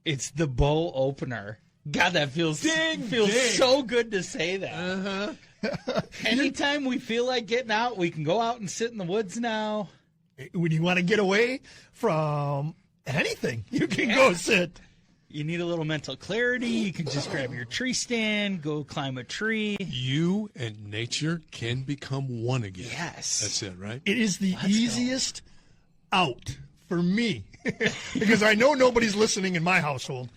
It's the bowl opener. God, that feels so good to say that. Anytime we feel like getting out, we can go out and sit in the woods now. When you want to get away from anything, you can go sit. You need a little mental clarity. You can just grab your tree stand, go climb a tree. You and nature can become one again. Yes. That's it, right? It is the easiest out for me because I know nobody's listening in my household.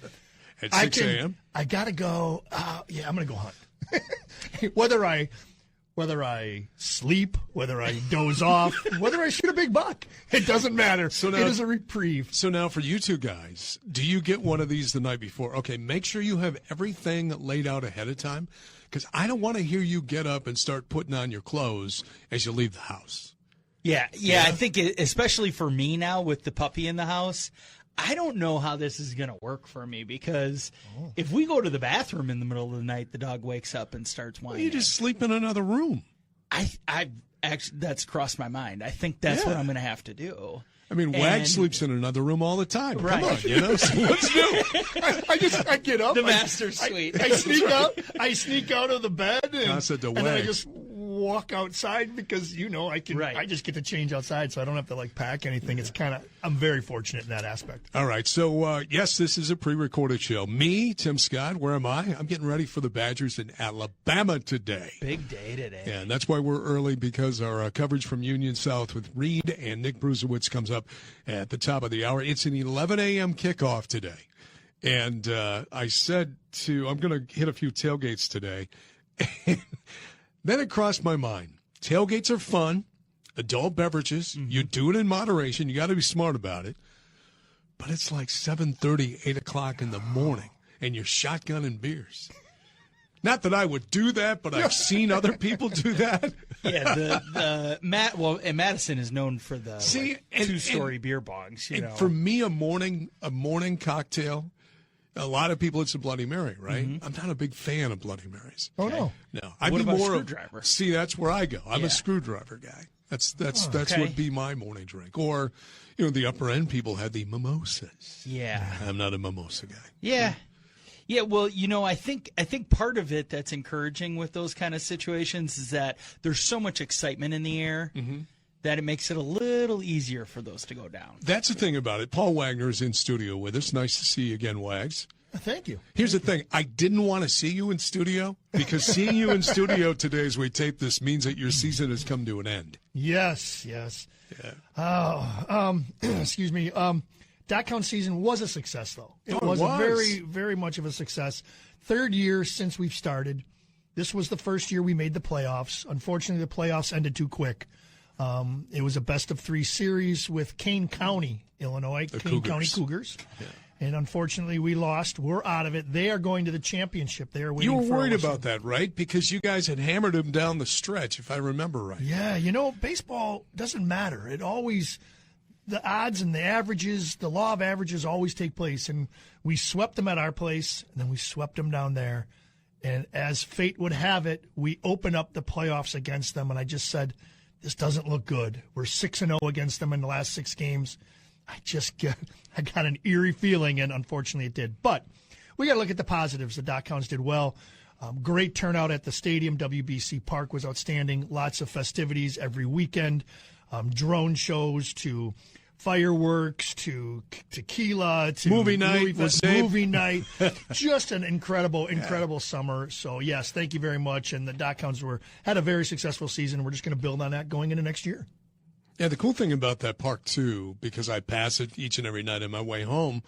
At 6 a.m.? I got to go. I'm going to go hunt. Whether I sleep, whether I doze off, whether I shoot a big buck, it doesn't matter. So now, it is a reprieve. So now for you two guys, do you get one of these the night before? Okay, make sure you have everything laid out ahead of time because I don't want to hear you get up and start putting on your clothes as you leave the house. Yeah. I think especially for me now with the puppy in the house, I don't know how this is going to work for me because if we go to the bathroom in the middle of the night, the dog wakes up and starts whining. Well, you just sleep in another room. I actually, that's crossed my mind. I think that's what I'm going to have to do. I mean, Wag sleeps in another room all the time. Right. Come on, you know, so what's new? I get up. The master suite. I sneak out. I sneak out of the bed and then I just walk outside because I can. Right. I just get to change outside, so I don't have to pack anything. It's I'm very fortunate in that aspect. All right, so yes, this is a pre-recorded show. Me, Tim Scott, where am I? I'm getting ready for the Badgers in Alabama today. Big day today. Yeah, and that's why we're early because our coverage from Union South with Reed and Nick Bruzewitz comes up at the top of the hour. It's an 11 a.m. kickoff today, and I said I'm going to hit a few tailgates today. Then it crossed my mind. Tailgates are fun, adult beverages. Mm-hmm. You do it in moderation. You got to be smart about it. But it's like 7:30, 8 o'clock in the morning, and you're shotgunning beers. Not that I would do that, but I've seen other people do that. Yeah, and Madison is known for the two-story beer bongs. You know. For me, a morning cocktail. A lot of people, it's a Bloody Mary, right? Mm-hmm. I'm not a big fan of Bloody Marys. Oh, no. No. I'd be more of a screwdriver. See, that's where I go. I'm a screwdriver guy. That's would be my morning drink. Or, the upper end people had the mimosas. Yeah. I'm not a mimosa guy. Yeah. Yeah, well, I think part of it that's encouraging with those kind of situations is that there's so much excitement in the air. Mm-hmm. That it makes it a little easier for those to go down. That's the thing about it. Paul Wagner is in studio with us. Nice to see you again, Wags. Thank you. Here's the thing. I didn't want to see you in studio because seeing you in studio today as we tape this means that your season has come to an end. Yes. Yeah. Excuse me. Dot Count season was a success, though. It was a very, very much of a success. Third year since we've started. This was the first year we made the playoffs. Unfortunately, the playoffs ended too quick. It was a best-of-3 series with Kane County, Illinois, County Cougars. Yeah. And unfortunately, we lost. We're out of it. They are going to the championship. They are waiting for us. You were worried about that, right? Because you guys had hammered them down the stretch, if I remember right. Yeah, baseball doesn't matter. It always – the odds and the averages, the law of averages always take place. And we swept them at our place, and then we swept them down there. And as fate would have it, we opened up the playoffs against them, and I just said – this doesn't look good. We're 6-0 against them in the last 6 games. I got an eerie feeling, and unfortunately it did. But we got to look at the positives. The Dot Counts did well. Great turnout at the stadium. WBC Park was outstanding. Lots of festivities every weekend. Drone shows to fireworks to tequila to movie night. Just an incredible summer. So yes, thank you very much. And the Dot Counts had a very successful season. We're just going to build on that going into next year. Yeah, the cool thing about that park too, because I pass it each and every night on my way home,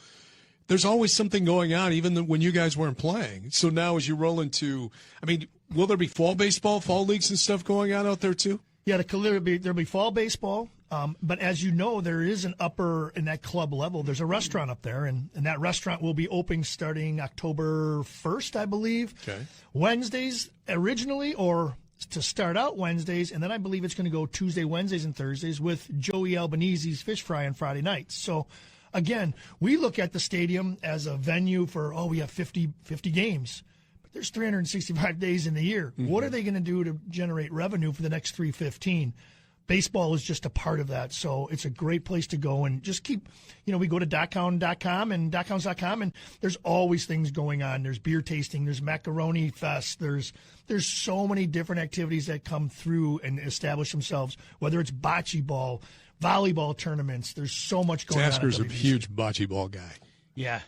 there's always something going on, even when you guys weren't playing. So now as you roll into, will there be fall baseball, fall leagues and stuff going on out there too? Yeah, there'll be fall baseball. But as you know, there is an upper in that club level. There's a restaurant up there, and that restaurant will be open starting October 1st, I believe. Okay. Wednesdays originally, or to start out Wednesdays, and then I believe it's going to go Tuesday, Wednesdays, and Thursdays with Joey Albanese's Fish Fry on Friday nights. So, again, we look at the stadium as a venue for, we have 50 games. But there's 365 days in the year. Mm-hmm. What are they going to do to generate revenue for the next 315? baseball is just a part of that. So it's a great place to go and just keep, we go to dothounds.com and there's always things going on. There's beer tasting, there's macaroni fest, there's so many different activities that come through and establish themselves, whether it's bocce ball, volleyball tournaments. There's so much going on. Tasker's a huge bocce ball guy. Yeah.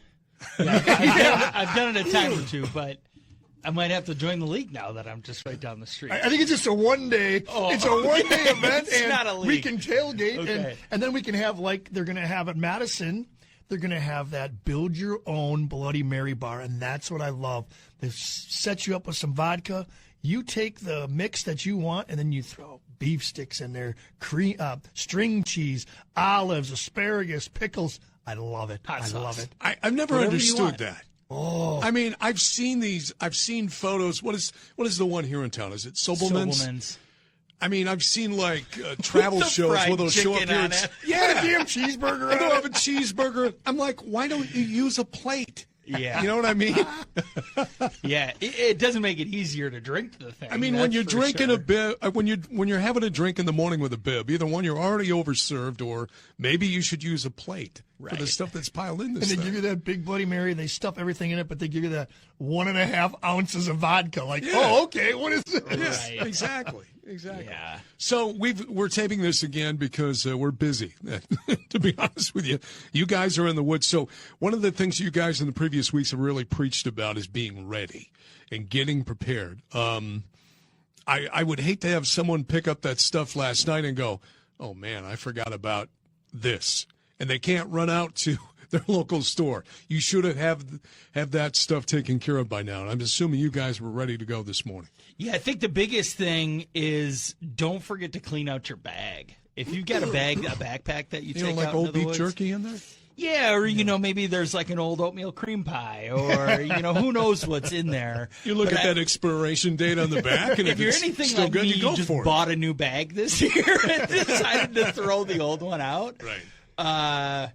I've done it a time or two, but I might have to join the league now that I'm just right down the street. I think it's just a one-day. It's a one-day event, It's not a league. We can tailgate, Okay. and then we can have they're going to have at Madison. They're going to have that build your own Bloody Mary bar, and that's what I love. They set you up with some vodka. You take the mix that you want, and then you throw beef sticks in there, cream, string cheese, olives, asparagus, pickles. I love it. Hot I sauce. love it. I've never Whatever you understood want. that. Oh, I mean, I've seen these. I've seen photos. What is the one here in town? Is it Sobelman's? Sobelman's. I mean, I've seen travel The shows fried where they'll show up chicken here. on it. yeah, damn cheeseburger. And they'll on have it. a cheeseburger. I'm like, why don't you use a plate? Yeah. You know what I mean? Yeah, it doesn't make it easier to drink the thing. I mean, when that's you're for drinking sure. a bib, when you're having a drink in the morning with a bib, either one, you're already overserved, or maybe you should use a plate for the Right. stuff that's piled in this And they thing. give you that big Bloody Mary. They stuff everything in it, but they give you that 1.5 ounces of vodka. Like, Yeah. oh, okay, what is this? Yeah, Right. exactly. Yeah. So we're taping this again because we're busy. To be honest with you, you guys are in the woods. So one of the things you guys in the previous weeks have really preached about is being ready and getting prepared. I would hate to have someone pick up that stuff last night and go, "Oh man, I forgot about this," and they can't run out to their local store. You should have that stuff taken care of by now. And I'm assuming you guys were ready to go this morning. Yeah, I think the biggest thing is don't forget to clean out your bag. If you've got a backpack that you You know, take like out old into the beef woods, jerky in there. yeah, or maybe there's like an old oatmeal cream pie, or who knows what's in there. You look But at that expiration date on the back, and if if you're it's anything still like good, me, you go just for it. bought a new bag this year and decided to throw the old one out. Right.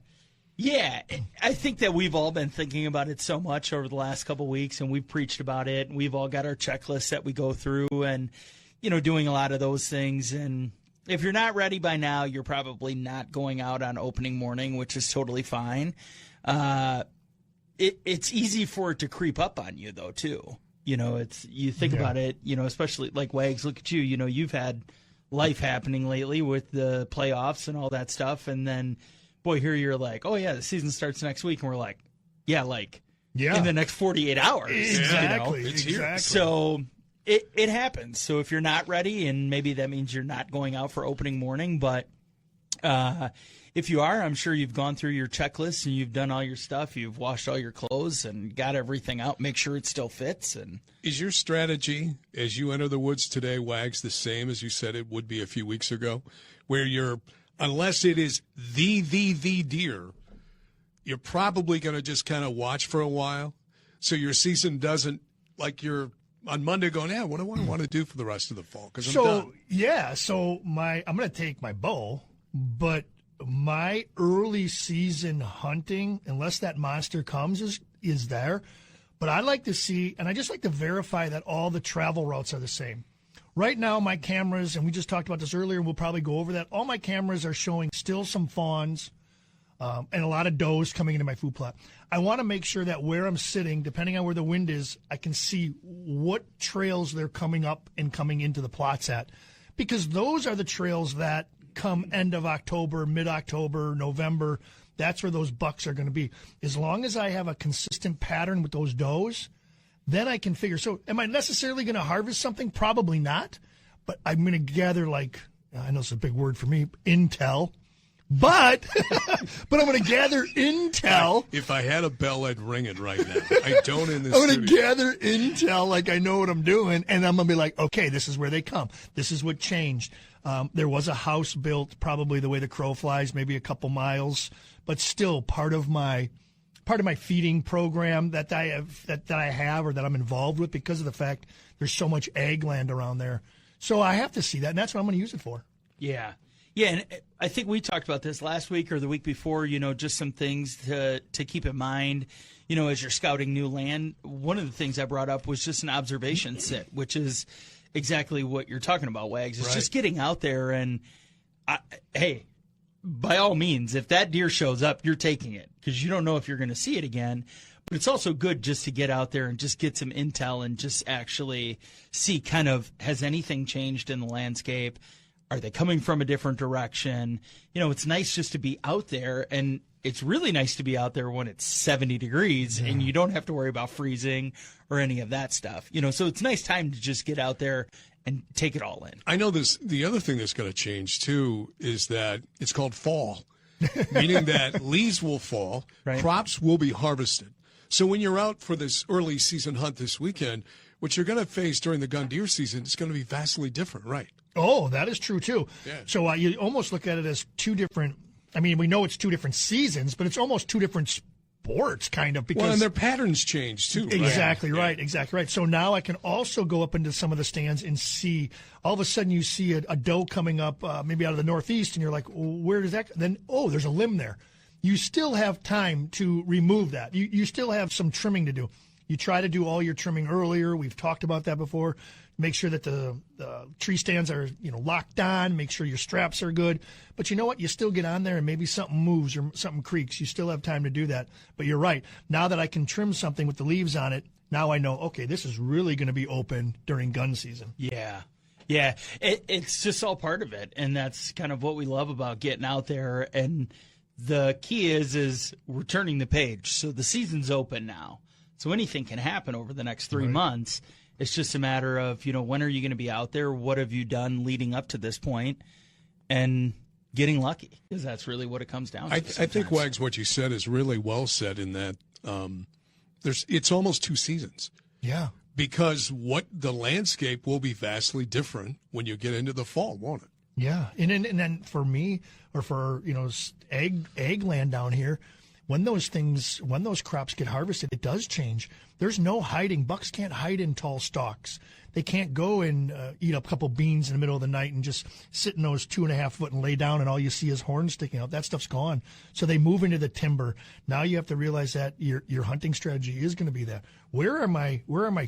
Yeah, I think that we've all been thinking about it so much over the last couple of weeks, and we've preached about it, and we've all got our checklists that we go through, and doing a lot of those things. And if you're not ready by now, you're probably not going out on opening morning, which is totally fine. It's easy for it to creep up on you, though, too. You think about it, especially like Wags. Look at you. You've had life happening lately with the playoffs and all that stuff, and then. Boy, here you're like, oh, yeah, the season starts next week. And we're like, in the next 48 hours. Exactly. It's here. Exactly. So it happens. So if you're not ready, and maybe that means you're not going out for opening morning, but if you are, I'm sure you've gone through your checklist and you've done all your stuff. You've washed all your clothes and got everything out. Make sure it still fits. And Is your strategy as you enter the woods today, Wags, the same as you said it would be a few weeks ago, where unless it is the deer, you're probably going to just kind of watch for a while. So your season doesn't, like you're on Monday going, what do I want to do for the rest of the fall? Because I'm done. So I'm going to take my bow, but my early season hunting, unless that monster comes, is there. But I like to see, and I just like to verify that all the travel routes are the same. Right now, my cameras, and we just talked about this earlier, we'll probably go over that. All my cameras are showing still some fawns and a lot of does coming into my food plot. I want to make sure that where I'm sitting, depending on where the wind is, I can see what trails they're coming up and coming into the plots at. Because those are the trails that come end of October, mid-October, November. That's where those bucks are going to be. As long as I have a consistent pattern with those does, then I can figure. So am I necessarily going to harvest something? Probably not. But I'm going to gather, I know it's a big word for me, intel. But I'm going to gather intel. If I had a bell, I'd ring it right now. I don't in this I'm going to studio. gather intel like I know what I'm doing, and I'm going to be like, okay, this is where they come. This is what changed. There was a house built probably the way the crow flies, maybe a couple miles, but still part of my feeding program that I have or that I'm involved with because of the fact there's so much ag land around there. So I have to see that, and that's what I'm going to use it for. Yeah. Yeah, and I think we talked about this last week or the week before, just some things to keep in mind, as you're scouting new land. One of the things I brought up was just an observation sit, which is exactly what you're talking about, Wags. It's just getting out there and hey, by all means, if that deer shows up, you're taking it because you don't know if you're going to see it again. But it's also good just to get out there and just get some intel and just actually see kind of, has anything changed in the landscape? Are they coming from a different direction? It's nice just to be out there, and it's really nice to be out there when it's 70 degrees and you don't have to worry about freezing or any of that stuff. So it's a nice time to just get out there and take it all in. I know the other thing that's going to change too is that it's called fall, meaning that leaves will fall, right. Crops will be harvested. So when you're out for this early season hunt this weekend, what you're going to face during the gun deer season is going to be vastly different, right? Oh, that is true, too. Yeah. So you almost look at it as two different – I mean, we know it's two different seasons, but it's almost two different sports, kind of. Because and their patterns change, too. Exactly right. Right, exactly right. So now I can also go up into some of the stands and see – all of a sudden you see a doe coming up maybe out of the northeast, and you're like, well, where does that – then, oh, there's a limb there. You still have time to remove that. You still have some trimming to do. You try to do all your trimming earlier. We've talked about that before. Make sure that the tree stands are locked on. Make sure your straps are good. But you know what? You still get on there and maybe something moves or something creaks. You still have time to do that. But you're right. Now that I can trim something with the leaves on it, now I know, okay, this is really going to be open during gun season. Yeah. Yeah. It's just all part of it. And that's kind of what we love about getting out there. And the key is we're turning the page. So the season's open now. So anything can happen over the next 3 months. It's just a matter of, when are you going to be out there? What have you done leading up to this point? And getting lucky, because that's really what it comes down to. I think, Wags, what you said is really well said in that it's almost two seasons. Yeah. Because what the landscape will be vastly different when you get into the fall, won't it? Yeah, and then for me, or for egg land down here, when those crops get harvested, it does change. There's no hiding. Bucks can't hide in tall stalks. They can't go and eat up a couple beans in the middle of the night and just sit in those 2.5 foot and lay down, and all you see is horns sticking out. That stuff's gone. So they move into the timber. Now you have to realize that your hunting strategy is going to be that. Where are my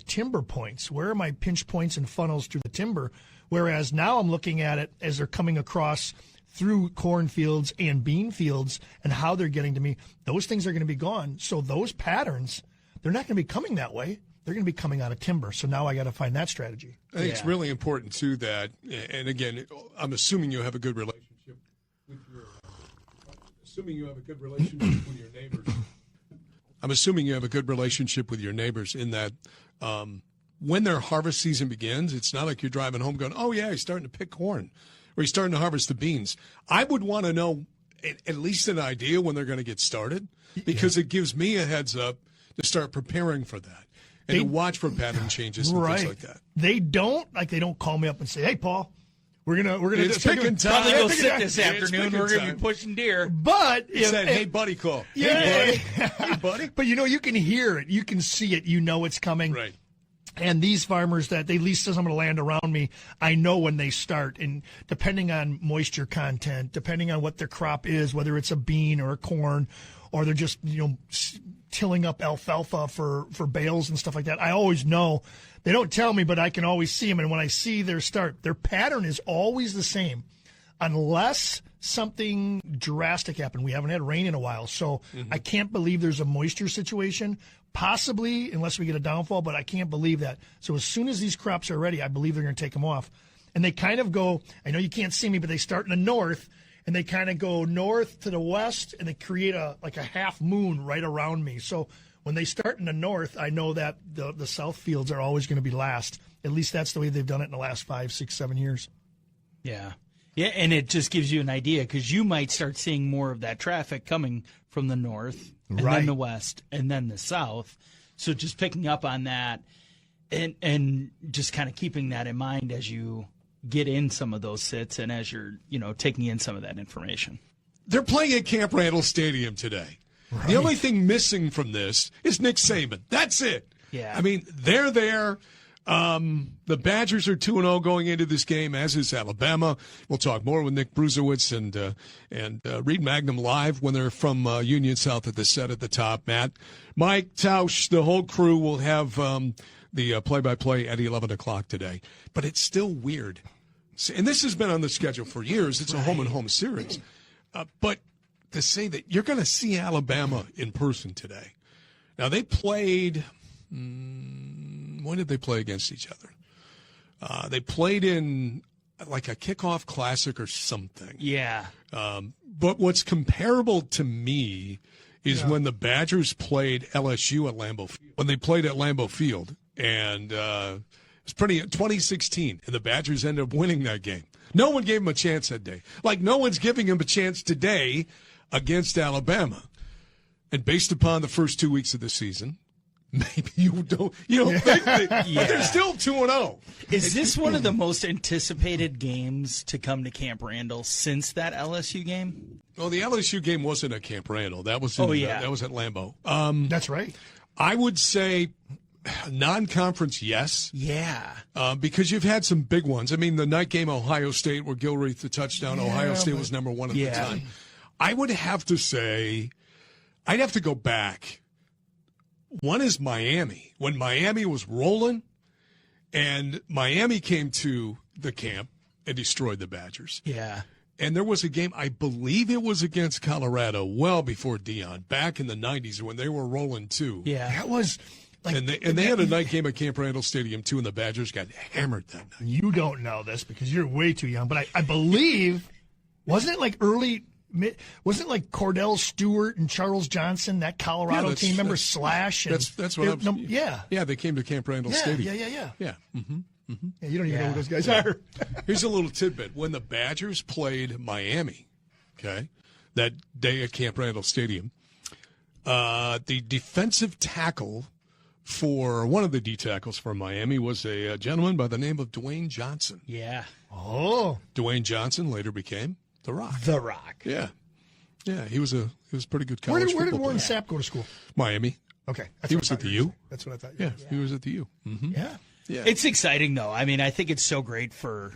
timber points? Where are my pinch points and funnels through the timber? Whereas now I'm looking at it as they're coming across through cornfields and bean fields and how they're getting to me. Those things are going to be gone. So those patterns, they're not going to be coming that way. They're going to be coming out of timber. So now I got to find that strategy. I think it's really important, too, that, and again, I'm assuming you have a good relationship with your neighbors. I'm assuming you have a good relationship with your neighbors in that when their harvest season begins, it's not like you're driving home going, oh, yeah, he's starting to pick corn or he's starting to harvest the beans. I would want to know at least an idea when they're going to get started because it gives me a heads up to start preparing for that and to watch for pattern changes and things like that. They don't call me up and say, hey, Paul, we're gonna it's picking time. Probably go sit this afternoon. We're going to be pushing deer. But if hey, buddy, call. Yeah, hey, buddy. But, you can hear it. You can see it. You know it's coming. Right. And these farmers that they lease some of the land around me, I know when they start. And depending on moisture content, depending on what their crop is, whether it's a bean or a corn, or they're just, tilling up alfalfa for bales and stuff like that, I always know. They don't tell me, but I can always see them. And when I see their pattern is always the same, unless something drastic happened. We haven't had rain in a while, so I can't believe there's a moisture situation. Possibly, unless we get a downfall, but I can't believe that. So as soon as these crops are ready, I believe they're going to take them off. And they kind of go, I know you can't see me, but they start in the north, and they kind of go north to the west, and they create a half moon right around me. So when they start in the north, I know that the south fields are always going to be last. At least that's the way they've done it in the last 5, 6, 7 years. Yeah. Yeah, and it just gives you an idea because you might start seeing more of that traffic coming from the north and then the west and then the south. So just picking up on that and just kind of keeping that in mind as you get in some of those sits and as you're, taking in some of that information. They're playing at Camp Randall Stadium today. Right. The only thing missing from this is Nick Saban. That's it. Yeah. I mean, they're there. The Badgers are 2-0 going into this game, as is Alabama. We'll talk more with Nick Bruzewitz and Reed Magnum live when they're from Union South at the set at the top. Matt, Mike, Tausch, the whole crew will have the play-by-play at 11 o'clock today. But it's still weird and this has been on the schedule for years. It's a home-and-home series. But to say that you're going to see Alabama in person today. Now, they played when did they play against each other? They played in like a kickoff classic or something. Yeah. But what's comparable to me is when the Badgers played LSU at Lambeau Field. When they played at Lambeau Field, and it was 2016, and the Badgers ended up winning that game. No one gave them a chance that day. Like no one's giving them a chance today against Alabama. And based upon the first 2 weeks of the season, maybe you don't think that, but they're still 2-0. Is this one of the most anticipated games to come to Camp Randall since that LSU game? Well, the LSU game wasn't at Camp Randall. That was that was at Lambeau. That's right. I would say non-conference, yes. Yeah. Because you've had some big ones. I mean, the night game, Ohio State, where Gilreath the touchdown. Ohio State was number one at the time. I would have to say, I'd have to go back. One is Miami. When Miami was rolling, and Miami came to the camp and destroyed the Badgers. Yeah. And there was a game, I believe it was against Colorado, well before Dion, back in the 90s when they were rolling too. Yeah. That was like, and they had a night game at Camp Randall Stadium too, and the Badgers got hammered that night. You don't know this because you're way too young, but I believe, wasn't it like wasn't it like Cordell Stewart and Charles Johnson, that Colorado team? Remember Slash? And that's what I'm. Yeah, they came to Camp Randall Stadium. Yeah. Mm-hmm. Mm-hmm. Yeah, you don't even know who those guys are. Here's a little tidbit: when the Badgers played Miami, that day at Camp Randall Stadium, the defensive tackle for one of the D tackles for Miami was a gentleman by the name of Dwayne Johnson. Yeah. Oh, Dwayne Johnson later became The Rock. The Rock. Yeah. He was a pretty good college Where did football Warren player. Sapp go to school? Miami. Okay, He was at the U. That's what I thought. Yeah, he was at the U. Mm-hmm. Yeah. It's exciting, though. I mean, I think it's so great for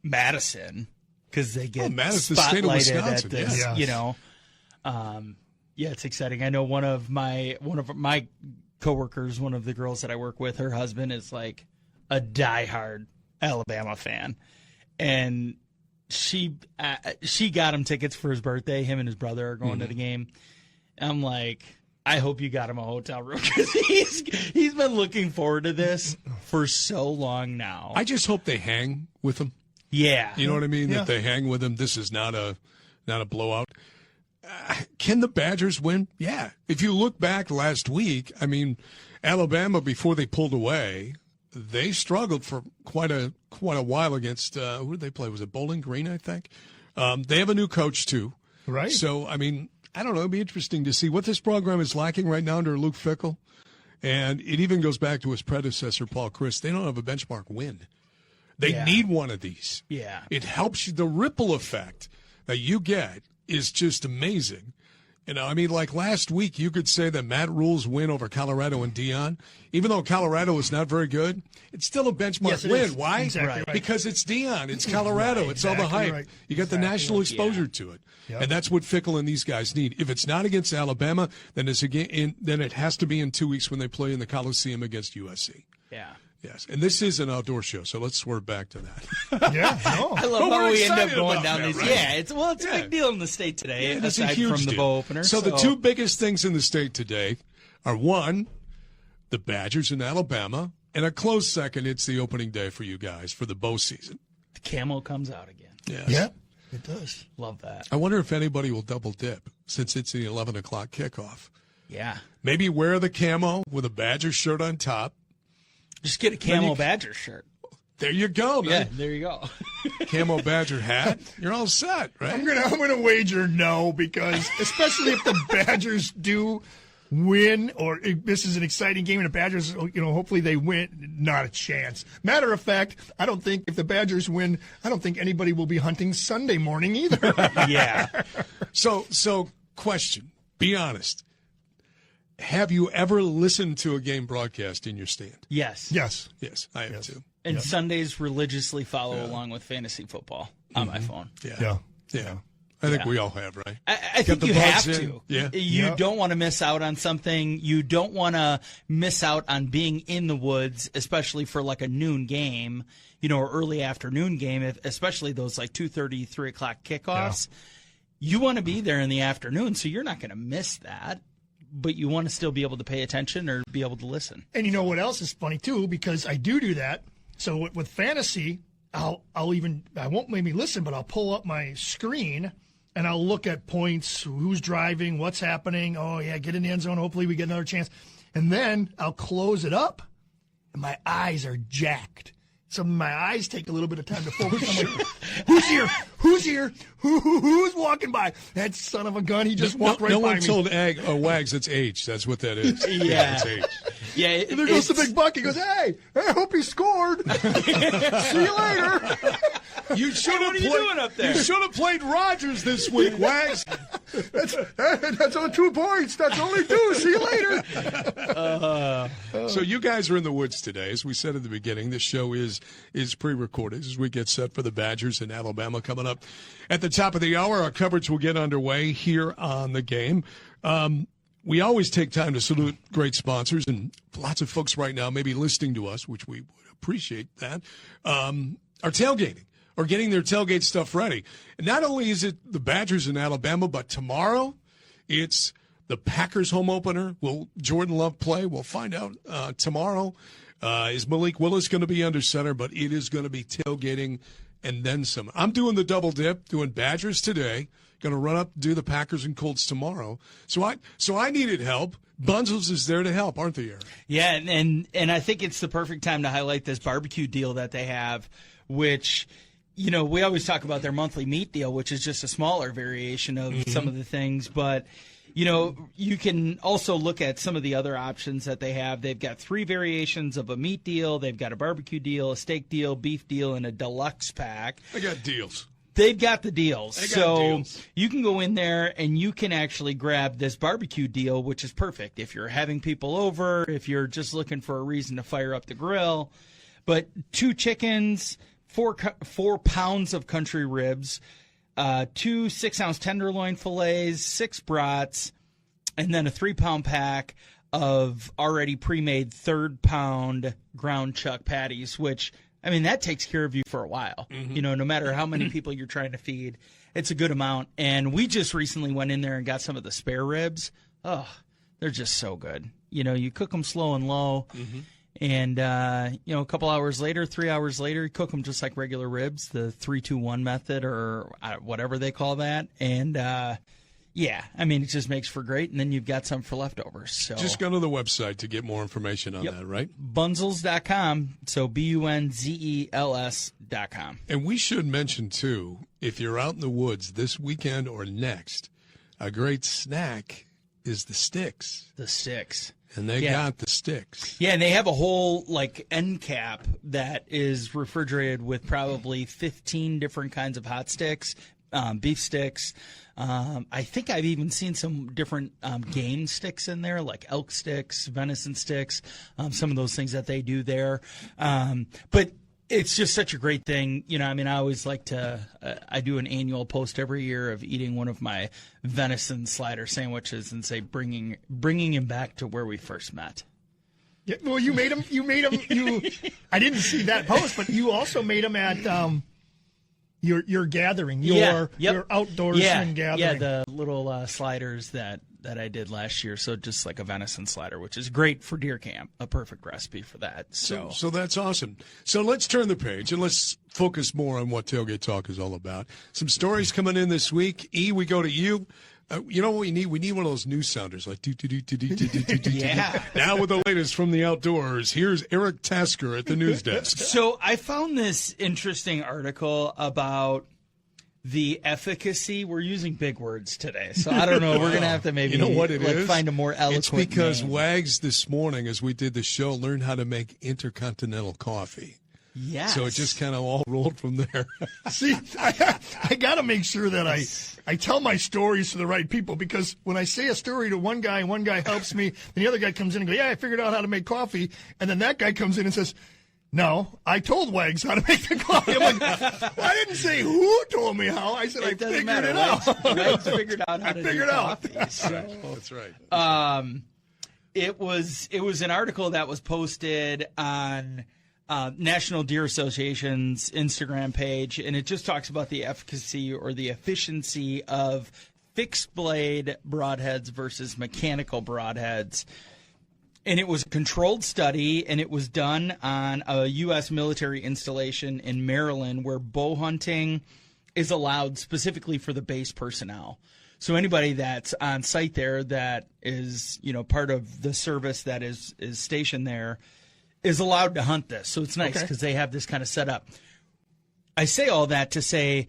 Madison because they get Madison, the state of spotlighted Wisconsin, at this. yes. You know, it's exciting. I know one of my coworkers, one of the girls that I work with, her husband is like a diehard Alabama fan, and she got him tickets for his birthday. Him and his brother are going to the game. I'm like, I hope you got him a hotel room because he's been looking forward to this for so long now. I just hope they hang with him. Yeah. You know what I mean? Yeah. That they hang with him. This is not a blowout. Can the Badgers win? Yeah. If you look back last week, I mean, Alabama, before they pulled away, they struggled for quite a while against who did they play? Was it Bowling Green, I think? They have a new coach too. Right. So, I mean, I don't know. It'd be interesting to see what this program is lacking right now under Luke Fickell. And it even goes back to his predecessor, Paul Chryst. They don't have a benchmark win. They need one of these. Yeah. It helps you. The ripple effect that you get is just amazing. You know, I mean, like last week, you could say that Matt Rule's win over Colorado and Dion, even though Colorado is not very good, it's still a benchmark win. Is. Why? Exactly right. Because it's Dion, it's Colorado, it's all the hype. Right. You got the national exposure to it, and that's what Fickell and these guys need. If it's not against Alabama, then then it has to be in 2 weeks when they play in the Coliseum against USC. Yeah. Yes, and this is an outdoor show, so let's swerve back to that. Yeah. No. I love But how we're we end up excited going about down that, these. right? Yeah, it's a big deal in the state today, It's a aside huge from the deal. bow opener. So the two biggest things in the state today are, one, the Badgers in Alabama, and a close second, it's the opening day for you guys for the bow season. the camo comes out again. Yes. Yeah, it does. Love that. I wonder if anybody will double dip since it's the 11 o'clock kickoff. Yeah. Maybe wear the camo with a Badger shirt on top. Just get a camo Badger shirt. There you go, Yeah, man. there you go. Camo Badger hat. You're all set, right? I'm gonna wager no, because especially if the Badgers do win, or if this is an exciting game and the Badgers, hopefully they win, not a chance. Matter of fact, I don't think if the Badgers win, I don't think anybody will be hunting Sunday morning either. Yeah. So question, be honest. Have you ever listened to a game broadcast in your stand? Yes. Yes. Yes, I have too. And Sundays religiously follow along with fantasy football on my phone. Yeah. I think we all have, right? I think you have to. Yeah. You don't want to miss out on something. You don't want to miss out on being in the woods, especially for like a noon game, or early afternoon game, especially those like 2:30, 3 o'clock kickoffs. Yeah. You want to be there in the afternoon, so you're not going to miss that. But you want to still be able to pay attention or be able to listen. And you know what else is funny, too? Because I do that. So with fantasy, I won't maybe listen, but I'll pull up my screen and I'll look at points, who's driving, what's happening. Oh, yeah, get in the end zone. Hopefully we get another chance. And then I'll close it up, and my eyes are jacked. So my eyes take a little bit of time to focus. I'm like, who's here? Who's here? Who's walking by? That son of a gun, he just walked right by me. No one told Wags it's age. That's what that is. Yeah. It's age. Yeah, and there goes the big buck. He goes, hey, I hope he scored. See you later. You should have what are you doing up there? You should have played Rodgers this week, Wags. That's on 2 points. That's only 2. See you later. So you guys are in the woods today. As we said at the beginning, this show is pre-recorded as we get set for the Badgers in Alabama coming up. At the top of the hour, our coverage will get underway here on the game. We always take time to salute great sponsors, and lots of folks right now may be listening to us, which we would appreciate that, are tailgating or getting their tailgate stuff ready. And not only is it the Badgers in Alabama, but tomorrow it's the Packers home opener. Will Jordan Love play? We'll find out tomorrow. Is Malik Willis going to be under center? But it is going to be tailgating and then some. I'm doing the double dip, doing Badgers today. Going to run up, do the Packers and Colts tomorrow. So I needed help. Bunzels is there to help, aren't they, Eric? Yeah, and I think it's the perfect time to highlight this barbecue deal that they have, which, we always talk about their monthly meat deal, which is just a smaller variation of some of the things. But, you can also look at some of the other options that they have. They've got 3 variations of a meat deal. They've got a barbecue deal, a steak deal, beef deal, and a deluxe pack. I got deals. They've got the deals. You can go in there and you can actually grab this barbecue deal, which is perfect if you're having people over, if you're just looking for a reason to fire up the grill. But 2 chickens, 4 pounds of country ribs, 2 6-ounce tenderloin fillets, 6 brats, and then a 3-pound pack of already pre-made 3rd-pound ground chuck patties, which – that takes care of you for a while. Mm-hmm. No matter how many people you're trying to feed, it's a good amount. And we just recently went in there and got some of the spare ribs. Oh, they're just so good. You cook them slow and low. Mm-hmm. And, a couple hours later, 3 hours later, you cook them just like regular ribs, the 3-2-1 method or whatever they call that. And, it just makes for great, and then you've got some for leftovers. So just go to the website to get more information on that, right? Bunzels.com, so Bunzels.com. And we should mention, too, if you're out in the woods this weekend or next, a great snack is the sticks. The sticks. And they got the sticks. Yeah, and they have a whole, end cap that is refrigerated with probably 15 different kinds of hot sticks, beef sticks. I think I've even seen some different game sticks in there, like elk sticks, venison sticks, some of those things that they do there. But it's just such a great thing. I always like to I do an annual post every year of eating one of my venison slider sandwiches and say bringing him back to where we first met. Yeah, well, you made him. I didn't see that post, but you also made him at your gathering, your outdoorsman gathering. Yeah, the little sliders that I did last year. So just like a venison slider, which is great for deer camp, a perfect recipe for that. So that's awesome. So let's turn the page and let's focus more on what Tailgate Talk is all about. Some stories coming in this week. E, we go to you. You know what we need? We need one of those news sounders like do. Yeah. Now with the latest from the outdoors, here's Eric Tasker at the news desk. So I found this interesting article about the efficacy. We're using big words today, so I don't know. We're gonna have to maybe find a more eloquent. It's because name. Wags this morning, as we did the show, learned how to make intercontinental coffee. Yes. So it just kind of all rolled from there. See, I got to make sure that I tell my stories to the right people, because when I say a story to one guy and one guy helps me, and the other guy comes in and goes, yeah, I figured out how to make coffee. And then that guy comes in and says, No, I told Wags how to make the coffee. I'm like, well, I didn't say who told me how. I said I figured it out. Wags figured out how to do coffee. So, That's right. it was an article that was posted on National Deer Association's Instagram page, and it just talks about the efficacy or the efficiency of fixed blade broadheads versus mechanical broadheads. And it was a controlled study, and it was done on a U.S. military installation in Maryland where bow hunting is allowed specifically for the base personnel. So anybody that's on site there that is, part of the service that is stationed there is allowed to hunt this. So it's nice because they have this kind of set up. I say all that to say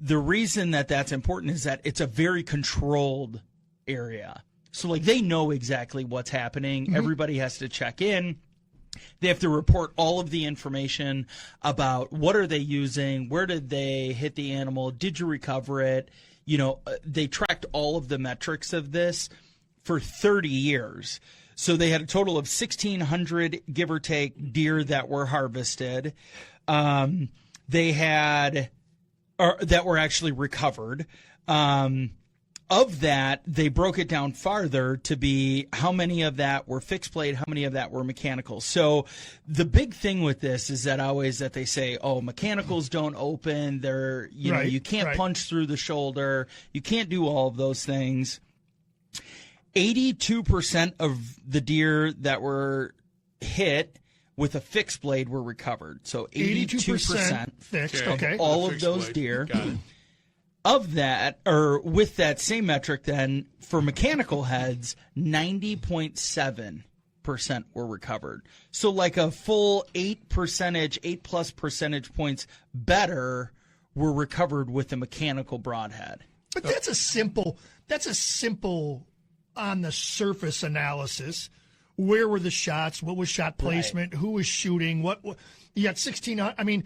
the reason that that's important is that it's a very controlled area. So, they know exactly what's happening. Mm-hmm. Everybody has to check in. They have to report all of the information about what are they using, where did they hit the animal, did you recover it? They tracked all of the metrics of this for 30 years. So they had a total of 1,600, give or take, deer that were harvested. They had, or that were actually recovered. Of that, they broke it down farther to be how many of that were fixed blade, how many of that were mechanical. So the big thing with this is that they say, mechanicals don't open. They're, you can't punch through the shoulder. You can't do all of those things. 82% of the deer that were hit with a fixed blade were recovered. So 82% fixed. Of all of those deer. Got it. Of that, or with that same metric, then for mechanical heads, 90.7% were recovered. So like a full 8 plus percentage points better were recovered with the mechanical broadhead. But that's a simple on the surface analysis. Where were the shots? What was shot placement? Right. Who was shooting? What you got 1,600. I mean,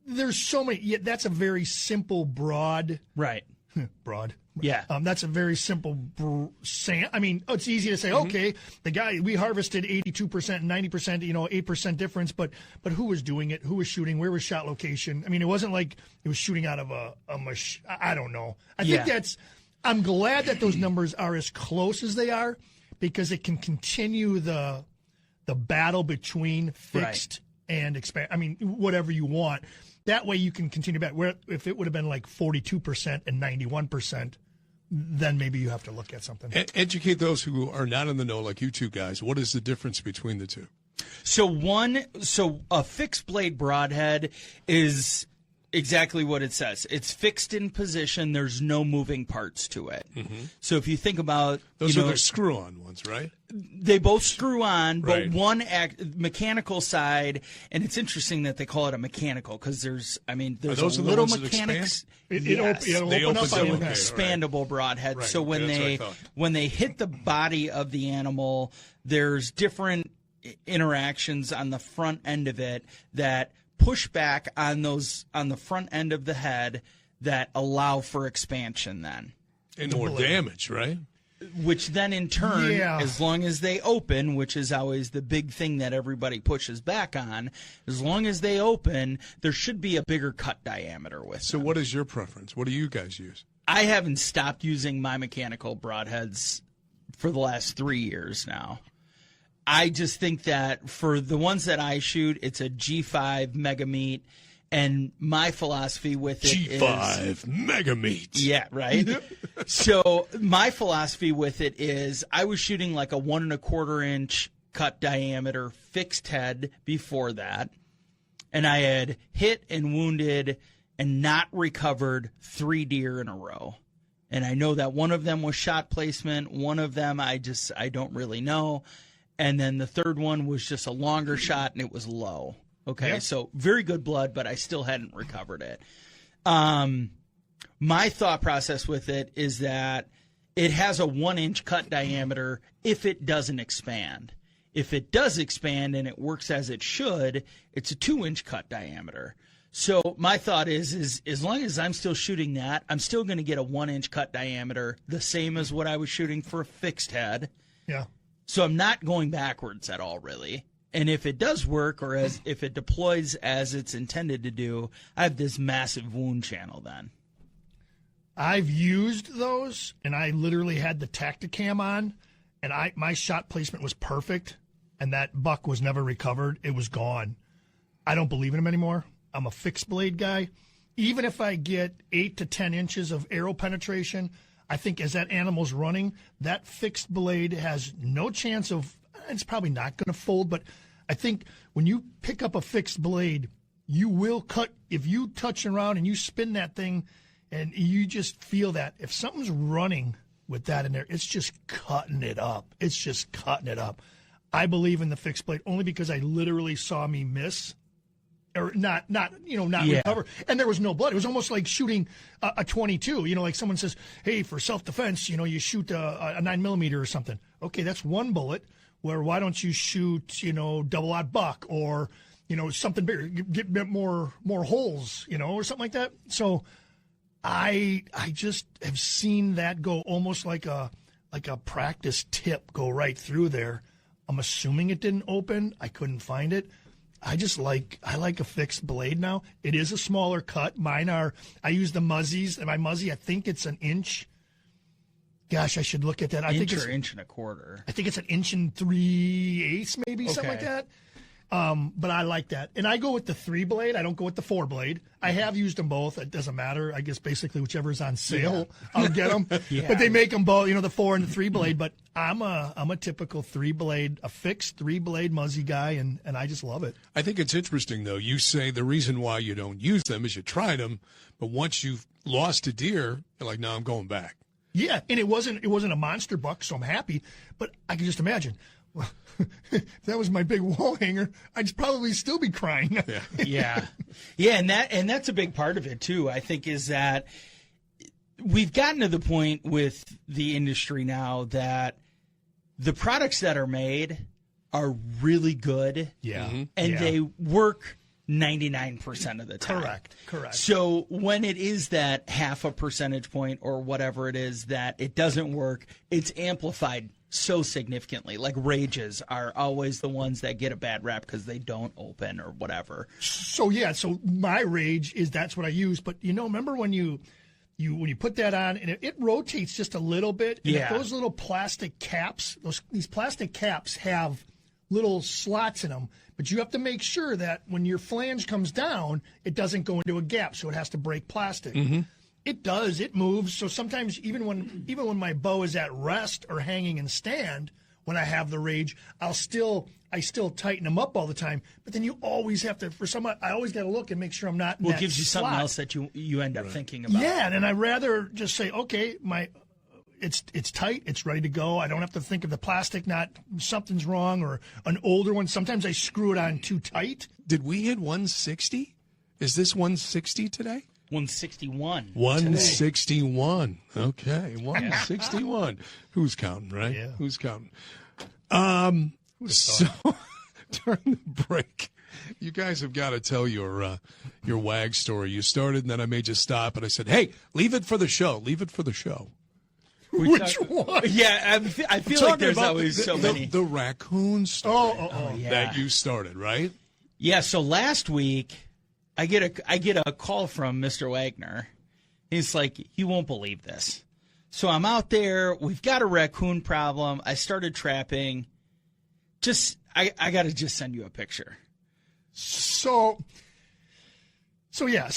there's so many. Yeah, that's a very simple broad. Right. Broad. Yeah. That's a very simple. It's easy to say. Mm-hmm. Okay, the guy we harvested 82% and 90%. 8% difference. But who was doing it? Who was shooting? Where was shot location? I mean, it wasn't like it was shooting out of a machine. I don't know. I think that's. I'm glad that those numbers are as close as they are, because it can continue the battle between fixed and expand. I mean, whatever you want. That way you can continue back. Where if it would have been like 42% and 91%, then maybe you have to look at something. Educate those who are not in the know, like you two guys. What is the difference between the two? So a fixed blade broadhead is exactly what it says. It's fixed in position. There's no moving parts to it. Mm-hmm. So if you think about those are the screw-on ones, right? They both screw on, but right. one mechanical side, and it's interesting that they call it a mechanical because there's a little mechanics. It'll open up so an expandable broadhead. Right. So when they hit the body of the animal, there's different interactions on the front end of it that push back on the front end of the head that allow for expansion then. And more damage, right? Which then in turn, as long as they open, which is always the big thing that everybody pushes back on, as long as they open, there should be a bigger cut diameter with them. What is your preference? What do you guys use? I haven't stopped using my mechanical broadheads for the last 3 years now. I just think that for the ones that I shoot, it's a G5 Mega Meat, and my philosophy with it is G5 Mega Meat. Yeah, right. So my philosophy with it is I was shooting like a 1 1/4 inch cut diameter fixed head before that, and I had hit and wounded and not recovered 3 deer in a row. And I know that one of them was shot placement, one of them I don't really know. And then the third one was just a longer shot, and it was low. Okay, So very good blood, but I still hadn't recovered it. My thought process with it is that it has a 1 inch cut diameter if it doesn't expand. If it does expand and it works as it should, it's a 2 inch cut diameter. So my thought is as long as I'm still shooting that, I'm still going to get a 1 inch cut diameter, the same as what I was shooting for a fixed head. Yeah. So I'm not going backwards at all, really. And if it does work, or if it deploys as it's intended to do, I have this massive wound channel then. I've used those, and I literally had the Tacticam on, and my shot placement was perfect, and that buck was never recovered. It was gone. I don't believe in them anymore. I'm a fixed blade guy. Even if I get 8 to 10 inches of arrow penetration, I think as that animal's running, that fixed blade has no chance of, it's probably not going to fold, but I think when you pick up a fixed blade, you will cut. If you touch around and you spin that thing and you just feel that, if something's running with that in there, it's just cutting it up. It's just cutting it up. I believe in the fixed blade only because I literally saw me miss. Or not recover. And there was no blood. It was almost like shooting a 22. Like someone says, hey, for self-defense, you shoot a 9mm or something. Okay, that's one bullet. Where why don't you shoot, double-aught buck or, something bigger, get more holes, or something like that. So I just have seen that go almost like a practice tip go right through there. I'm assuming it didn't open. I couldn't find it. I like a fixed blade now. It is a smaller cut. I use the muzzies, and my muzzy, I think it's an inch. Gosh, I should look at that. I think it's inch and a quarter. I think it's an inch and 3/8, maybe, something like that. But I like that. And I go with the 3-blade. I don't go with the 4-blade. I have used them both. It doesn't matter. I guess basically whichever's on sale, I'll get them. But they make them both, the 4 and the 3-blade. But I'm a typical 3-blade, a fixed 3-blade muzzy guy, and I just love it. I think it's interesting, though. You say the reason why you don't use them is you tried them, but once you've lost a deer, you're like, no, I'm going back. Yeah, and it wasn't a monster buck, so I'm happy. But I can just imagine, well, if that was my big wall hanger, I'd probably still be crying. Yeah, and that's a big part of it too. I think is that we've gotten to the point with the industry now that the products that are made are really good. Yeah, and they work 99% of the time. Correct. So when it is that half a percentage point or whatever it is that it doesn't work, it's amplified so significantly. Like rages are always the ones that get a bad rap because they don't open or whatever. So my rage is that's what I use. But remember when you put that on and it rotates just a little bit? And if those little plastic caps, these plastic caps have little slots in them, but you have to make sure that when your flange comes down, it doesn't go into a gap, so it has to break plastic. Mm-hmm. It does. It moves. So sometimes even when my bow is at rest or hanging in stand, when I have the rage, I still tighten them up all the time. But then you always have to, I always got to look and make sure I'm not in that gives you slot. Something else that you end up thinking about. Yeah, and I'd rather just say, okay, it's tight, it's ready to go. I don't have to think of the plastic something's wrong or an older one. Sometimes I screw it on too tight. Did we hit 160? Is this 160 today? 161. 161. Okay, 161. Who's counting, right? Yeah. Who's counting? So during the break, you guys have got to tell your WAG story. You started, and then I made you stop, and I said, hey, leave it for the show. Leave it for the show. Which one? Yeah, I feel like there's always so many. The racoon story yeah. that you started, right? Yeah, so last week I get a call from Mr. Wagner. He's like, you won't believe this. So I'm out there. We've got a raccoon problem. I started trapping. I got to just send you a picture. So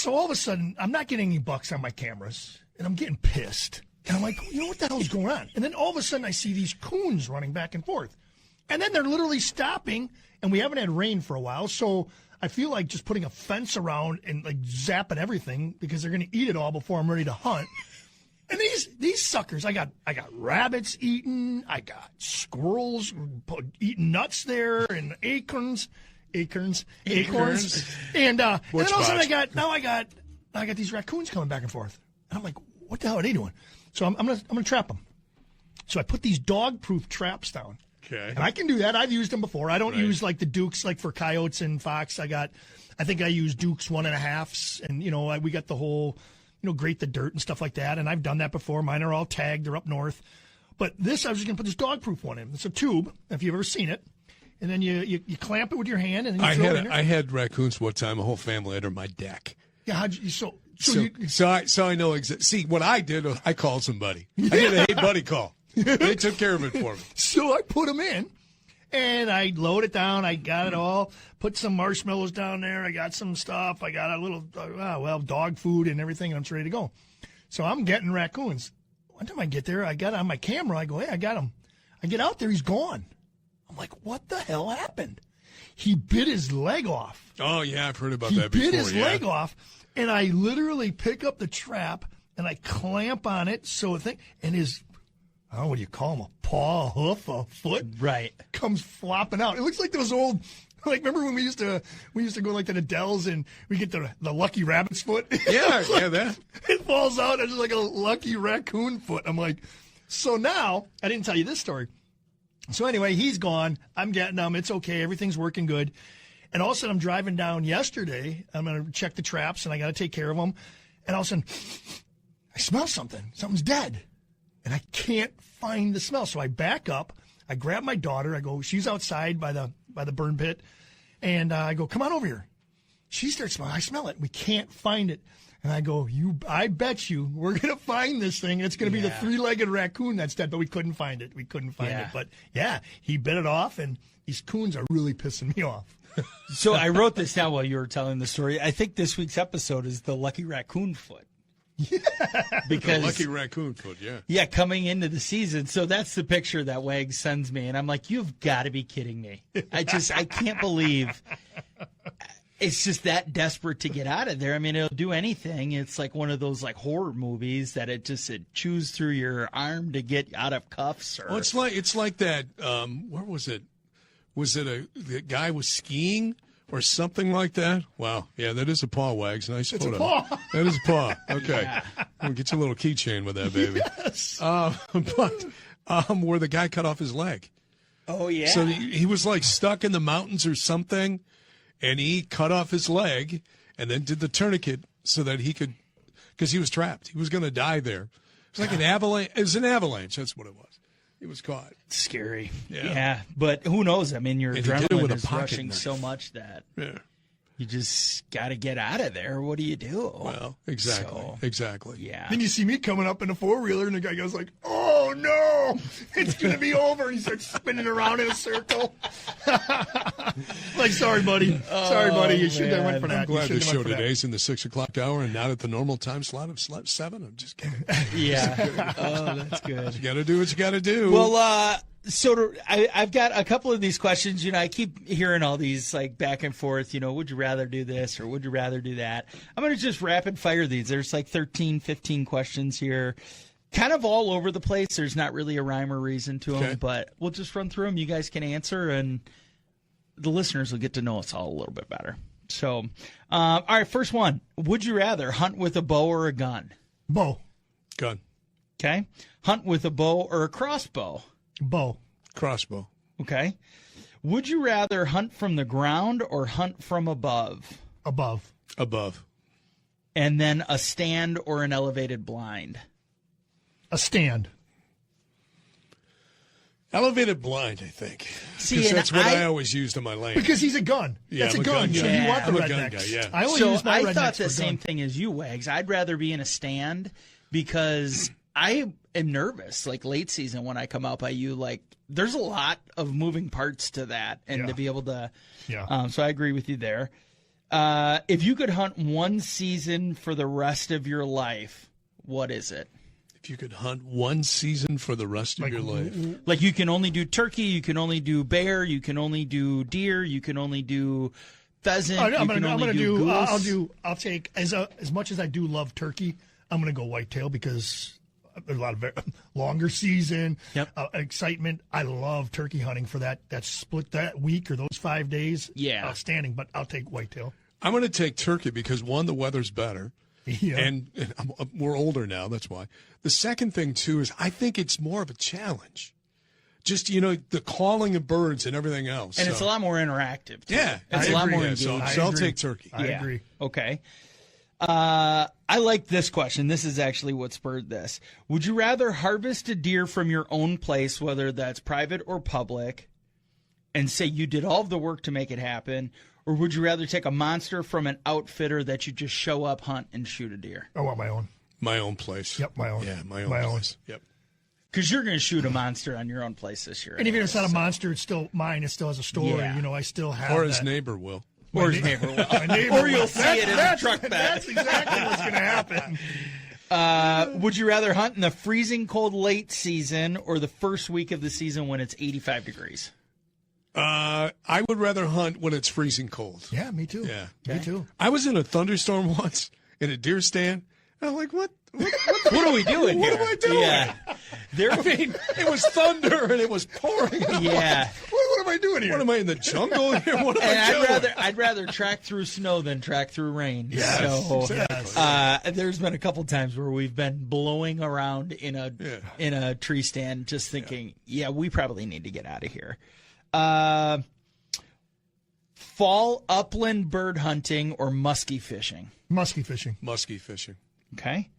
all of a sudden, I'm not getting any bucks on my cameras, and I'm getting pissed. And I'm like, what the hell's going on? And then all of a sudden, I see these coons running back and forth. And then they're literally stopping, and we haven't had rain for a while, so I feel like just putting a fence around and like zapping everything because they're going to eat it all before I'm ready to hunt. And these suckers, I got rabbits eating, I got squirrels eating nuts there, and acorns. And then all of a sudden I got these raccoons coming back and forth. And I'm like, what the hell are they doing? So I'm gonna trap them. So I put these dog-proof traps down. Okay. And I can do that. I've used them before. I don't use like the Dukes like for coyotes and fox. I think I use Dukes 1.5s, and we got the whole grate the dirt and stuff like that. And I've done that before. Mine are all tagged. They're up north. But this, I was just gonna put this dog-proof one in. It's a tube. If you've ever seen it. and then you clamp it with your hand, and then you throw it in there. I had raccoons one time, a whole family under my deck. Yeah, how'd you, so I know see what I did. I called somebody. I did a hey buddy call. They took care of it for me. So I put them in, and I load it down. I got it all. Put some marshmallows down there. I got some stuff. I got a little dog food and everything. And I'm ready to go. So I'm getting raccoons. One time I get there, I got on my camera. I go, hey, I got him. I get out there, he's gone. I'm like, what the hell happened? He bit his leg off. Oh yeah, I've heard about that before. He bit his leg off. And I literally pick up the trap and I clamp on it and his, I don't know what do you call him, a paw, a hoof, a foot, right, comes flopping out. It looks like those old, like remember when we used to go like to the Dells and we get the lucky rabbit's foot. Yeah, that. It falls out. It's just like a lucky raccoon foot. I'm like, so now I didn't tell you this story. So anyway, he's gone. I'm getting him. It's okay. Everything's working good. And all of a sudden, I'm driving down yesterday. I'm going to check the traps, and I got to take care of them. And all of a sudden, I smell something. Something's dead. And I can't find the smell. So I back up. I grab my daughter. I go, she's outside by the burn pit. And I go, come on over here. She starts smelling. I smell it. We can't find it. And I go, I bet you we're going to find this thing. And it's going to be the three-legged raccoon that's dead. But we couldn't find it. But, yeah, he bit it off. And these coons are really pissing me off. So I wrote this down while you were telling the story. I think this week's episode is the lucky raccoon foot. Yeah. Because the lucky raccoon foot, yeah. Yeah, coming into the season. So that's the picture that Wags sends me. And I'm like, you've got to be kidding me. I can't believe it's just that desperate to get out of there. I mean, it'll do anything. It's like one of those like horror movies that it chews through your arm to get out of cuffs. Or... Oh, it's like that. Where was it? Was it the guy was skiing or something like that? Wow. Yeah, that is a paw, Wags. Nice photo. It's a paw. That is a paw. Okay. Yeah. We'll get you a little keychain with that, baby. Yes. But where the guy cut off his leg. Oh, yeah. So he was like stuck in the mountains or something, and he cut off his leg and then did the tourniquet so that he could, because he was trapped. He was going to die there. It was like an avalanche. It was an avalanche. That's what it was. He was caught. It's scary. Yeah. But who knows? I mean, your adrenaline is rushing so much that you just got to get out of there. What do you do? Well, exactly. Yeah. Then you see me coming up in a four-wheeler, and the guy goes like, oh, no, it's going to be over. And he starts spinning around in a circle. Like, sorry, buddy. You should have went for that. I'm glad this show today's in the 6 o'clock hour and not at the normal time slot of 7. I'm just kidding. Yeah. Oh, that's good. You got to do what you got to do. Well, I've got a couple of these questions. You know, I keep hearing all these like back and forth, you know, would you rather do this or would you rather do that? I'm going to just rapid fire these. There's like 13, 15 questions here. Kind of all over the place. There's not really a rhyme or reason to them, but we'll just run through them. You guys can answer, and the listeners will get to know us all a little bit better. So, all right, first one. Would you rather hunt with a bow or a gun? Bow. Gun. Okay. Hunt with a bow or a crossbow? Bow. Crossbow. Okay. Would you rather hunt from the ground or hunt from above? Above. Above. And then a stand or an elevated blind? A stand. Elevated blind, I think. See, because that's what I always used on my lane. Because he's a gun. Yeah, that's I'm a gun. guy. So you want the I'm a rednecks. gun guy, yeah. I only use my rednecks I thought the for same gun. thing as you, Wags. I'd rather be in a stand because I am nervous. Like late season when I come out by you, like there's a lot of moving parts to that, and to be able to. Yeah. So I agree with you there. If you could hunt one season for the rest of your life, what is it? If you could hunt one season for the rest of your life. Like you can only do turkey, you can only do bear, you can only do deer, you can only do pheasant. I'm going to to do goose. I'll take as much as I do love turkey. I'm going to go whitetail because there's a lot of longer season, excitement. I love turkey hunting for that split that week or those 5 days. Yeah, outstanding. But I'll take whitetail. I'm going to take turkey because one, the weather's better. Yeah. And we're older now, that's why. The second thing, too, is I think it's more of a challenge. Just, the calling of birds and everything else. And it's a lot more interactive, too. Yeah. It's a lot more engaged. So I'll take turkey. I agree. Okay. I like this question. This is actually what spurred this. Would you rather harvest a deer from your own place, whether that's private or public, and say you did all of the work to make it happen, or would you rather take a monster from an outfitter that you just show up, hunt, and shoot a deer? I want my own. My own place. Yep, my own. Yeah, my own place. Yep. Because you're going to shoot a monster on your own place this year. And even if it's not a monster, it's still mine. It still has a story. Yeah. You know, I still have Or his that. neighbor will. Or his neighbor will. My neighbor Or you'll will. see it in the truck bed. That's exactly what's going to happen. Would you rather hunt in the freezing cold late season or the first week of the season when it's 85 degrees? I would rather hunt when it's freezing cold. Yeah, me too. Yeah. Me too. I was in a thunderstorm once in a deer stand. And I'm like, what What are we doing What here? am I doing? Yeah. I mean, it was thunder and it was pouring. Yeah. What am I doing here? What am I in the jungle here? What am I And doing? I'd rather track through snow than track through rain. Yes, So, exactly. there's been a couple times where we've been blowing around in a tree stand, just thinking, we probably need to get out of here. Fall upland bird hunting or muskie fishing? Muskie fishing. Muskie fishing. Okay.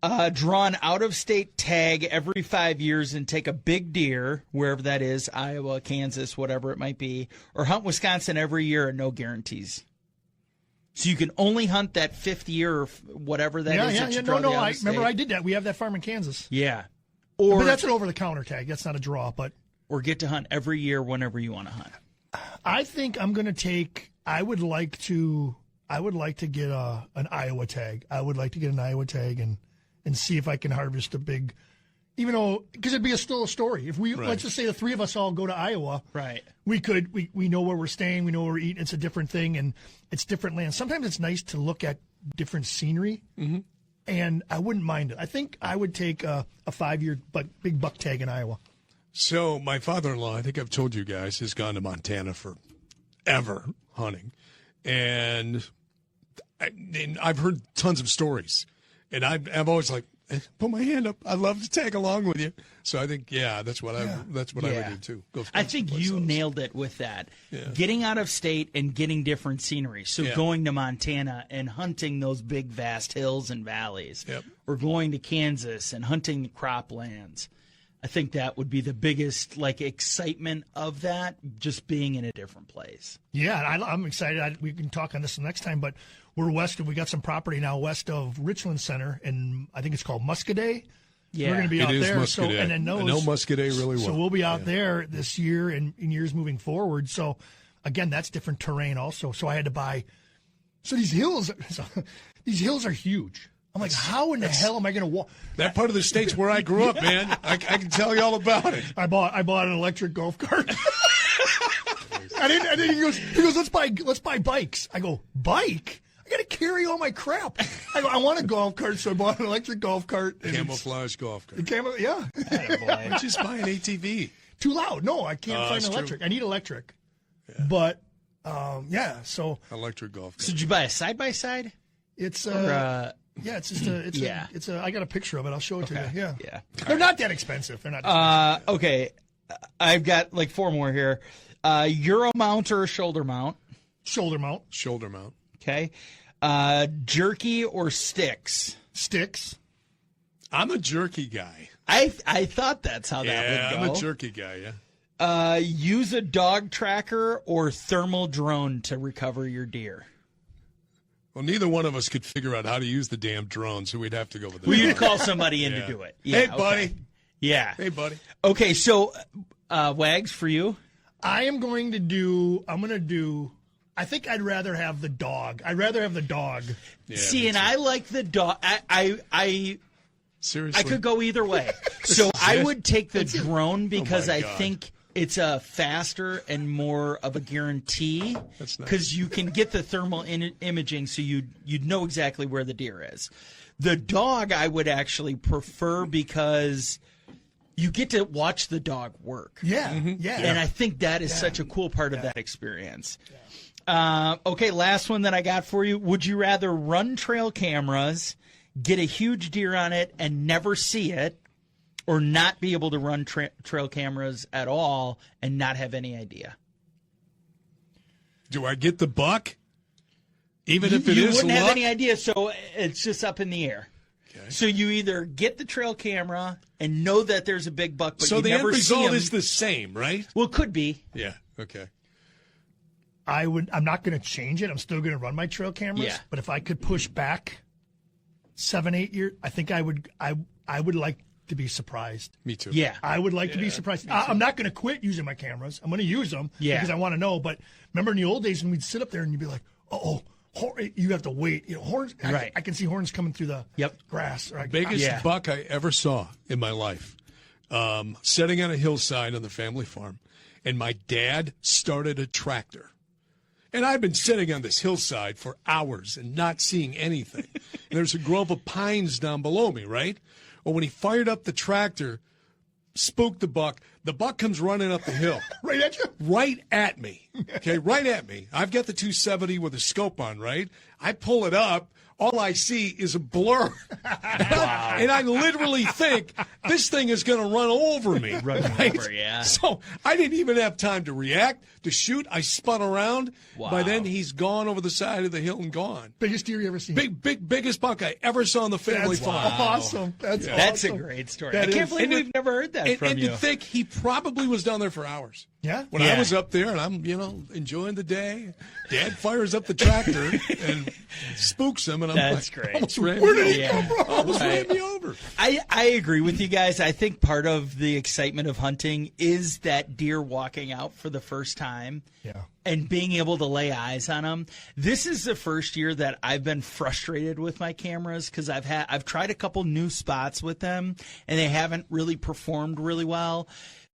Draw an out-of-state tag every 5 years and take a big deer, wherever that is, Iowa, Kansas, whatever it might be, or hunt Wisconsin every year and no guarantees. So you can only hunt that fifth year or whatever that is. That you draw the I out-of-state. remember I did that. We have that farm in Kansas. Yeah. But that's an over-the-counter tag. That's not a draw. But or get to hunt every year whenever you want to hunt. I think I'm going to take. I would like to get an Iowa tag. I would like to get an Iowa tag and see if I can harvest a big, even though, because it'd be still a story. If we, let's just say the three of us all go to Iowa, right? We know where we're staying, we know where we're eating. It's a different thing, and it's different land. Sometimes it's nice to look at different scenery, and I wouldn't mind it. I think I would take a 5-year big buck tag in Iowa. So my father-in-law, I think I've told you guys, has gone to Montana forever hunting, and I've heard tons of stories. And I'm always like, put my hand up. I'd love to tag along with you. So I think, that's what I would do too. I think you nailed it with that. Yeah. Getting out of state and getting different scenery. So going to Montana and hunting those big, vast hills and valleys, or going to Kansas and hunting the croplands. I think that would be the biggest excitement of that, just being in a different place. Yeah, I'm excited. We can talk on this next time, but we're we got some property now west of Richland Center, and I think it's called Muscadet. Yeah, we're going to be out there. Muscadet. So, and then I know Muscadet really well. So we'll be out there this year and in years moving forward. So again, that's different terrain also. So I had to buy. So these hills are huge. I'm like, how in the hell am I going to walk? That part of the state's where I grew up, man. I can tell you all about it. I bought an electric golf cart. And then he goes, let's buy bikes. I go, bike? I got to carry all my crap. I go, I want a golf cart, so I bought an electric golf cart. Camouflage golf cart. Yeah. Just buy an ATV. Too loud. No, I can't find electric. True. I need electric. Yeah. But, so. Electric golf cart. So did you buy a side-by-side? It's, yeah, it's just I got a picture of it. I'll show it to you. Yeah. They're not that expensive. They're not that expensive. Okay. I've got 4 more here. Euro mount or a shoulder mount? Shoulder mount. Shoulder mount. Okay. Jerky or sticks? Sticks. I'm a jerky guy. I thought that's how that would go. I'm a jerky guy, yeah. Use a dog tracker or thermal drone to recover your deer? Well, neither one of us could figure out how to use the damn drone, so we'd have to go with Well, you'd call somebody in to do it. Yeah, hey, buddy. Okay. Yeah. Hey, buddy. Okay, so Wags, for you? I'm going to do I think I'd rather have the dog. I'd rather have the dog. Yeah, see, and I like the dog. I seriously, I could go either way. So I would take the drone because I think it's a faster and more of a guarantee because you can get the thermal imaging, so you'd know exactly where the deer is. The dog I would actually prefer because you get to watch the dog work. Yeah, and I think that is such a cool part of that experience. Okay, last one that I got for you. Would you rather run trail cameras, get a huge deer on it, and never see it, or not be able to run trail cameras at all and not have any idea? Do I get the buck? Even if it is you wouldn't luck? have any idea, so it's just up in the air. Okay. So you either get the trail camera and know that there's a big buck, but So you the end never see result him. is the same, right? Well, it could be. Yeah. Okay. I'm not going to change it. I'm still going to run my trail cameras. Yeah. But if I could push back 7, 8 years, I think I would like to be surprised. Me too. Yeah. I would like to be surprised. I'm not going to quit using my cameras. I'm going to use them because I want to know. But remember in the old days when we'd sit up there and you'd be like, you have to wait. Horns. Right. I can see horns coming through the grass. Right? Biggest buck I ever saw in my life, sitting on a hillside on the family farm, and my dad started a tractor. And I've been sitting on this hillside for hours and not seeing anything. And there's a grove of pines down below me, right? Well, when he fired up the tractor, spooked the buck comes running up the hill. Right at you? Right at me. Okay, right at me. I've got the 270 with a scope on, right? I pull it up. All I see is a blur. Wow. And I literally think this thing is going to run over me. Over, yeah. So I didn't even have time to react, to shoot. I spun around. Wow. By then, he's gone over the side of the hill and gone. Biggest deer you ever seen? Biggest buck I ever saw on the family farm. Awesome. That's a awesome. great story. That I can't is. believe we've never heard that from and you. to think he probably was down there for hours. Yeah? When I was up there and I'm, enjoying the day, Dad fires up the tractor and spooks him, and I'm That's like, great. almost ran Where me did he over. come from? Almost ran me over. I agree with you guys. I think part of the excitement of hunting is that deer walking out for the first time. Yeah. And being able to lay eyes on them. This is the first year that I've been frustrated with my cameras because I've tried a couple new spots with them and they haven't really performed really well.